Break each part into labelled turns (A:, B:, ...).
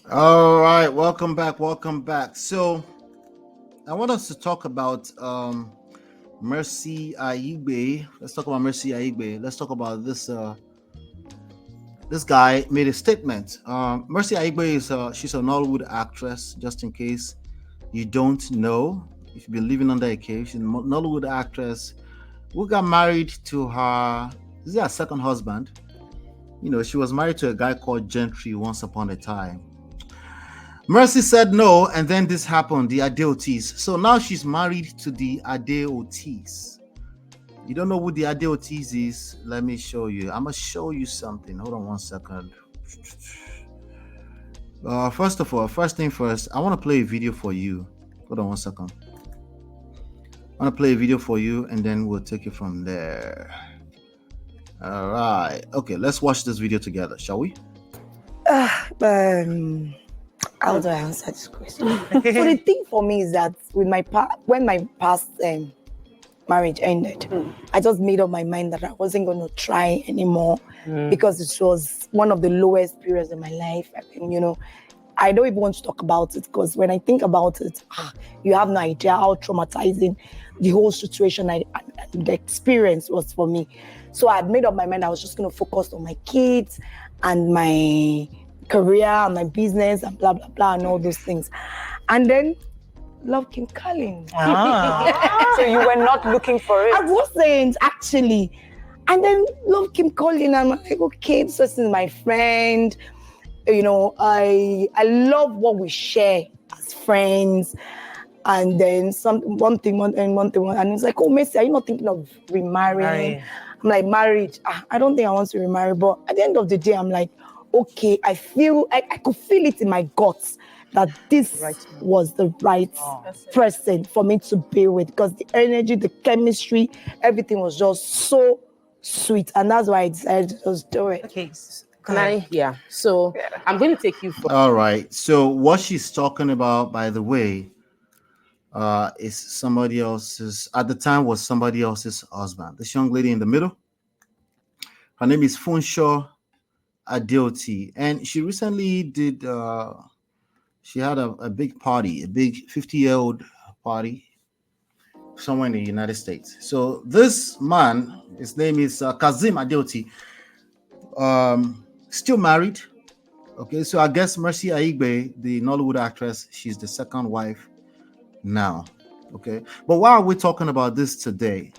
A: All right, welcome back. Welcome back. So, I want us to talk about Mercy Aigbe. Let's talk about Mercy Aigbe. Let's talk about this guy made a statement. Mercy Aigbe is she's a Nollywood actress. Just in case you don't know, if you've been living under a cave, she's a Nollywood actress who got married to her. This is her second husband. You know, she was married to a guy called Gentry once upon a time. Mercy said no, and then this happened, the ADEOTIS. So now she's married to the ADEOTIS. You don't know who the ADEOTIS is? Let me show you. I'm going to show you something. Hold on one second. First of all, first thing first, I want to play a video for you. Hold on one second. I want to play a video for you, and then we'll take it from there. All right. Okay, let's watch this video together, shall we?
B: How do I answer this question? So the thing for me is that with when my past marriage ended, I just made up my mind that I wasn't going to try anymore because it was one of the lowest periods in my life. And, I don't even want to talk about it because when I think about it, you have no idea how traumatizing the whole situation and the experience was for me. So I had made up my mind I was just going to focus on my kids and my career and my business and blah, blah, blah, and all those things. And then love came calling.
C: So you were not looking for it?
B: I wasn't, actually. And then love came calling, and I'm like, okay, this person is my friend. I love what we share as friends. And then one thing, and it's like, oh, Messi, are you not thinking of remarrying?
C: Right.
B: I'm like, married. I don't think I want to remarry. But at the end of the day, I'm like, okay, I could feel it in my guts that this was the right person for me to be with, because the energy, the chemistry, everything was just so sweet. And that's why I decided to just do it.
C: Okay. Can I? Yeah. So I'm going to take you for.
A: All right. So what she's talking about, by the way, is somebody else's. At the time, was somebody else's husband. This young lady in the middle. Her name is Funshaw Adeoti, and she recently did. She had a big party, a big 50-year-old party somewhere in the United States. So this man, his name is Kazim Adeoti, still married. Okay, so I guess Mercy Aigbe, the Nollywood actress, she's the second wife now. Okay, but why are we talking about this today?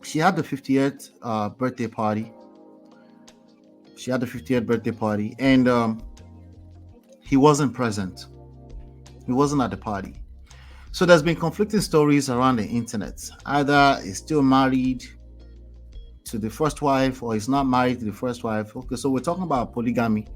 A: She had the 50th birthday party. She had the 50th birthday party, and he wasn't present. He wasn't at the party. So there's been conflicting stories around the internet. Either he's still married to the first wife or he's not married to the first wife. Okay, so we're talking about polygamy.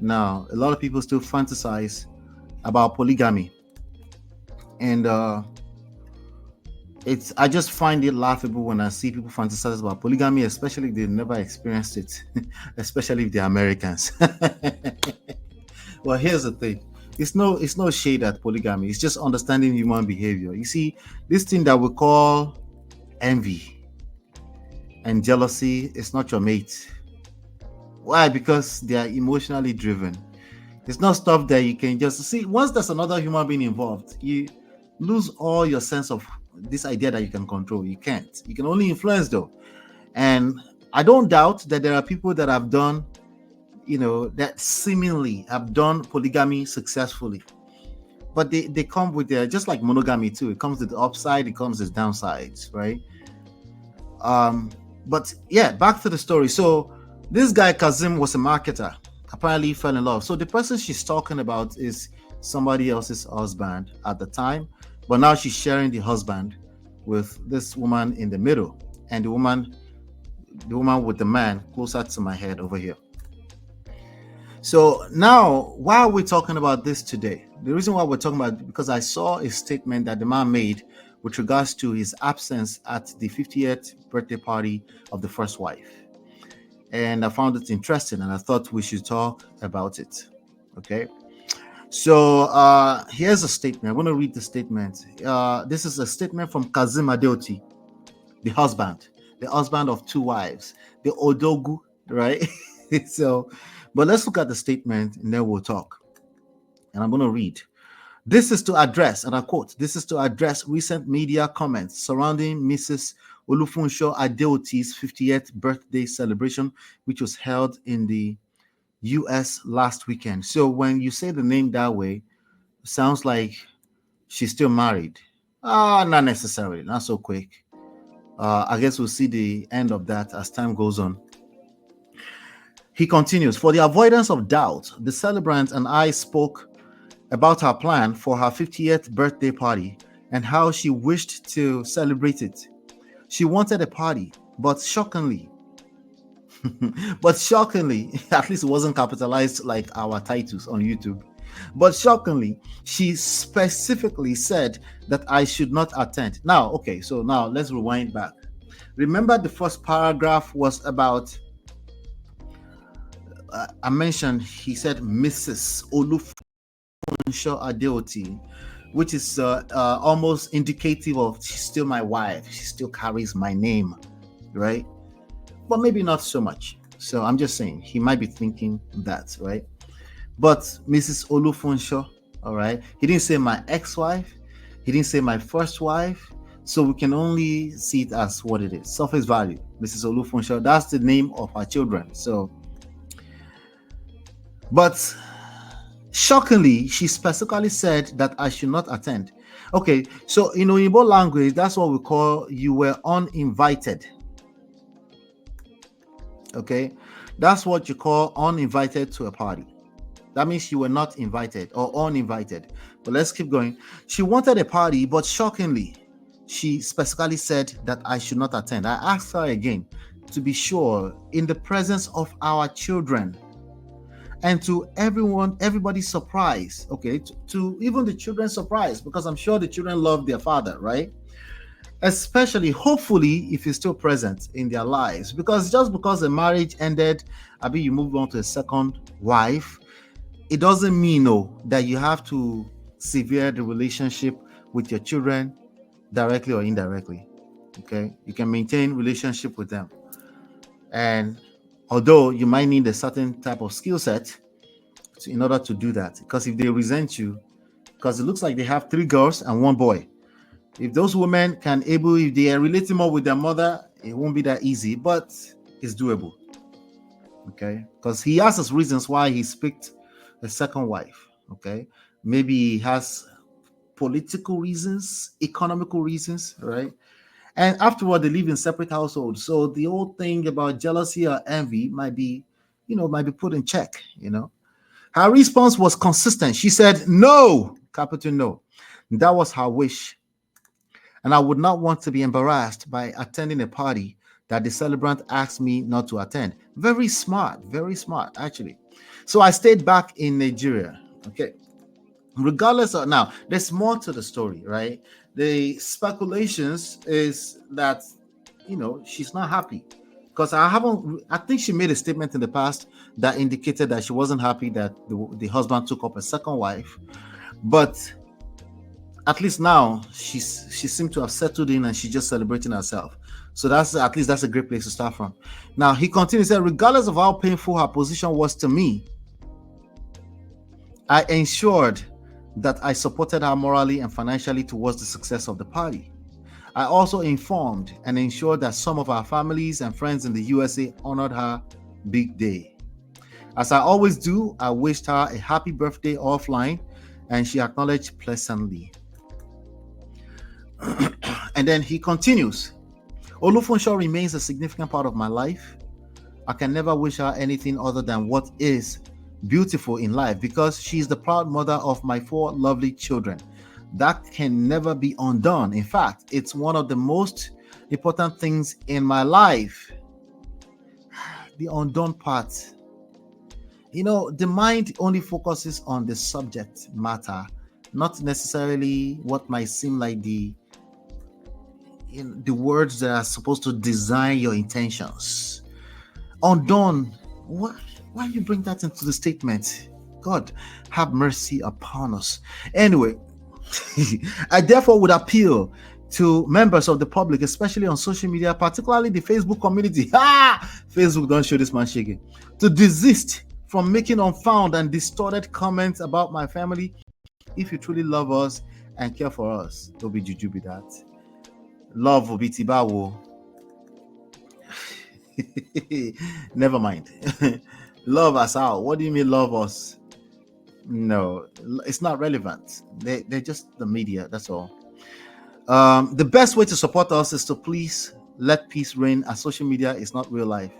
A: Now, a lot of people still fantasize about polygamy. And I just find it laughable when I see people fantasize about polygamy, especially if they've never experienced it, especially if they're Americans. Well, here's the thing. It's no shade at polygamy. It's just understanding human behavior. You see, this thing that we call envy and jealousy is not your mate. Why? Because they are emotionally driven. It's not stuff that you can just see. Once there's another human being involved, you lose all your sense of this idea that you can control. You can't. You can only influence, though. And I don't doubt that there are people that have done, that seemingly have done polygamy successfully. But they come with just like monogamy too. It comes with the upside, it comes with downsides, right? But yeah, back to the story. So this guy Kazim was a marketer. Apparently he fell in love. So the person she's talking about is somebody else's husband at the time, but now she's sharing the husband with this woman in the middle, and the woman with the man closer to my head over here. So now, why are we talking about this today? The reason why we're talking about it, because I saw a statement that the man made with regards to his absence at the 50th birthday party of the first wife. And I found it interesting, and I thought we should talk about it. Okay. So here's a statement. I'm going to read the statement. This is a statement from Kazim Adeoti, the husband of two wives, the Odogu, right? So, but let's look at the statement and then we'll talk. And I'm going to read. This is to address, and I quote, this is to address recent media comments surrounding Mrs. Olufunsho Adeotis' 50th birthday celebration, which was held in the US last weekend. So when you say the name that way, it sounds like she's still married. Not necessarily, not so quick. I guess we'll see the end of that as time goes on. He continues, for the avoidance of doubt, the celebrant and I spoke about her plan for her 50th birthday party and how she wished to celebrate it. She wanted a party, but shockingly, at least it wasn't capitalized like our titles on YouTube. But shockingly, she specifically said that I should not attend. Now, okay, so now let's rewind back. Remember, the first paragraph was about, I mentioned, he said Mrs. Olufunsho Adeoti, which is almost indicative of she's still my wife. She still carries my name, right? But maybe not so much. So I'm just saying, he might be thinking that, right? But Mrs. Olufunsho, all right? He didn't say my ex-wife. He didn't say my first wife. So we can only see it as what it is. Surface value, Mrs. Olufunsho. That's the name of her children. So, but shockingly, she specifically said that I should not attend. Okay, so in Igbo language, that's what we call you were uninvited. Okay, that's what you call uninvited to a party. That means you were not invited or uninvited. But let's keep going. She wanted a party, but shockingly, she specifically said that I should not attend. I asked her again to be sure, in the presence of our children, and to everybody's surprise, okay, to even the children's surprise, because I'm sure the children love their father, right? Especially, hopefully, if he's still present in their lives. Because just because the marriage ended, you moved on to a second wife, it doesn't mean that you have to sever the relationship with your children directly or indirectly. Okay, you can maintain relationship with them, and although you might need a certain type of skill set in order to do that, because if they resent you, because it looks like they have 3 girls and 1 boy, if those women if they are relating more with their mother, it won't be that easy, but it's doable. Okay, because he has his reasons why he picked a second wife. Okay, maybe he has political reasons, economical reasons, right? And afterward, they live in separate households. So the whole thing about jealousy or envy might be put in check. Her response was consistent. She said, no, capital no. That was her wish. And I would not want to be embarrassed by attending a party that the celebrant asked me not to attend. Very smart, actually. So I stayed back in Nigeria. Okay. Regardless of, now, there's more to the story, right? The speculations is that, she's not happy. Because I think she made a statement in the past that indicated that she wasn't happy that the husband took up a second wife. But at least now she seemed to have settled in and she's just celebrating herself. So that's a great place to start from. Now he continues, that regardless of how painful her position was to me, I ensured that I supported her morally and financially towards the success of the party. I also informed and ensured that some of our families and friends in the USA honored her big day. As I always do, I wished her a happy birthday offline, and she acknowledged pleasantly. And then he continues, Olufunsho remains a significant part of my life. I can never wish her anything other than what is beautiful in life, because she is the proud mother of my 4 lovely children. That can never be undone. In fact, it's one of the most important things in my life. The undone part. The mind only focuses on the subject matter, not necessarily what might seem like the words that are supposed to design your intentions. Undone. What? Why you bring that into the statement? God, have mercy upon us. Anyway, I therefore would appeal to members of the public, especially on social media, particularly the Facebook community. Facebook, don't show this man shaking. To desist from making unfound and distorted comments about my family. If you truly love us and care for us, don't be juju be that. Love will be tibawo. Never mind. Love us out. What do you mean love us? No, it's not relevant. They're just the media, that's all. The best way to support us is to please let peace reign, as social media is not real life.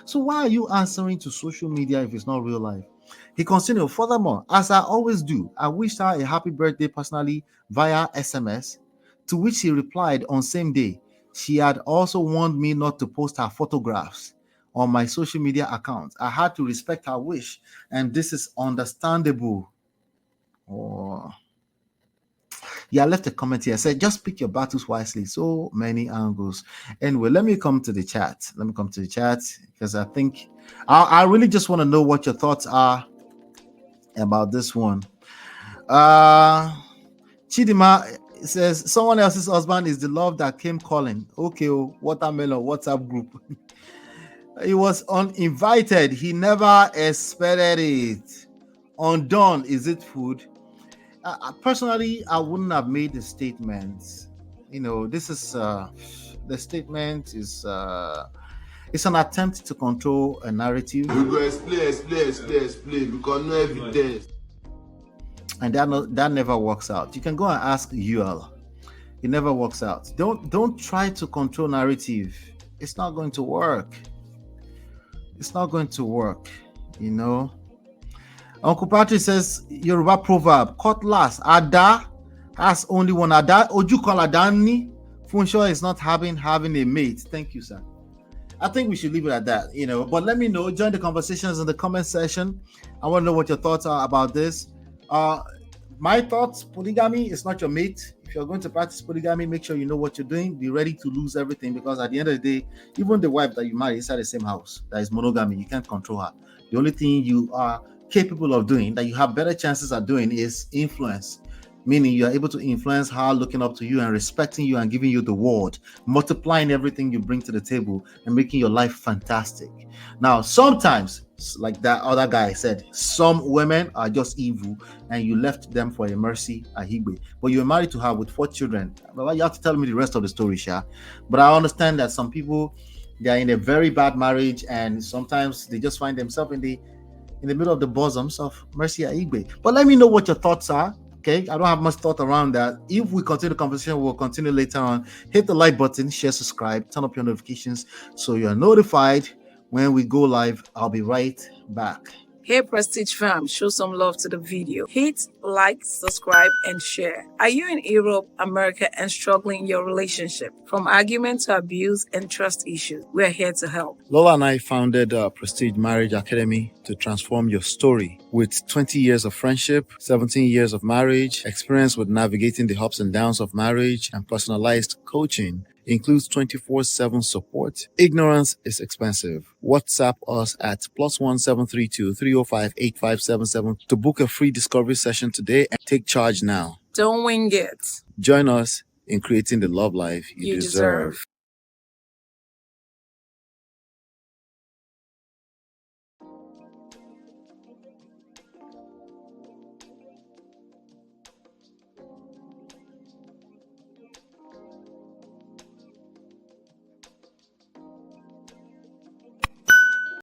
A: So why are you answering to social media if it's not real life? He continued, furthermore, as I always do, I wished her a happy birthday personally via SMS, to which she replied on same day. She had also warned me not to post her photographs on my social media account. I had to respect her wish, and this is understandable. Oh. Yeah, I left a comment here. I said, just pick your battles wisely. So many angles. Anyway, let me come to the chat. Because I think I really just want to know what your thoughts are about this one. Chidima says, someone else's husband is the love that came calling. Okay, watermelon WhatsApp group. He was uninvited. He never expected it. Undone, is it food? Personally, I wouldn't have made the statement. This is the statement is it's an attempt to control a narrative.
D: We go explain because no evidence.
A: And that never works out. You can go and ask UL. It never works out. Don't try to control narrative. It's not going to work. It's not going to work, Uncle Patrick says, Yoruba proverb, cutlass, Ada has only one. Ada, Ojukon Adani, Funshaw is not having a mate. Thank you, sir. I think we should leave it at that, But let me know. Join the conversations in the comment section. I want to know what your thoughts are about this. My thoughts, polygamy is not your mate. If you're going to practice polygamy, make sure you know what you're doing. Be ready to lose everything, because at the end of the day, even the wife that you marry inside the same house, that is monogamy, you can't control her. The only thing you are capable of doing, that you have better chances at doing, is influence. Meaning you are able to influence her looking up to you and respecting you and giving you the word, multiplying everything you bring to the table and making your life fantastic. Now, sometimes, like that other guy said, some women are just evil and you left them for a mercy, Ahigbe. But you're married to her with 4 children. Well, you have to tell me the rest of the story, Sha. But I understand that some people, they are in a very bad marriage and sometimes they just find themselves in the middle of the bosoms of Mercy Aigbe. But let me know what your thoughts are. Okay, I don't have much thought around that. If we continue the conversation, we'll continue later on. Hit the like button, share, subscribe, turn up your notifications so you're notified when we go live. I'll be right back.
E: Hey Prestige fam, show some love to the video. Hit like, subscribe, and share. Are you in Europe, America, and struggling in your relationship? From argument to abuse and trust issues, we're here to help.
A: Lola and I founded Prestige Marriage Academy to transform your story. With 20 years of friendship, 17 years of marriage, experience with navigating the ups and downs of marriage, and personalized coaching, includes 24/7 support. Ignorance is expensive. WhatsApp us at +1 732 305 8577 to book a free discovery session today and take charge now.
E: Don't wing it.
A: Join us in creating the love life you deserve.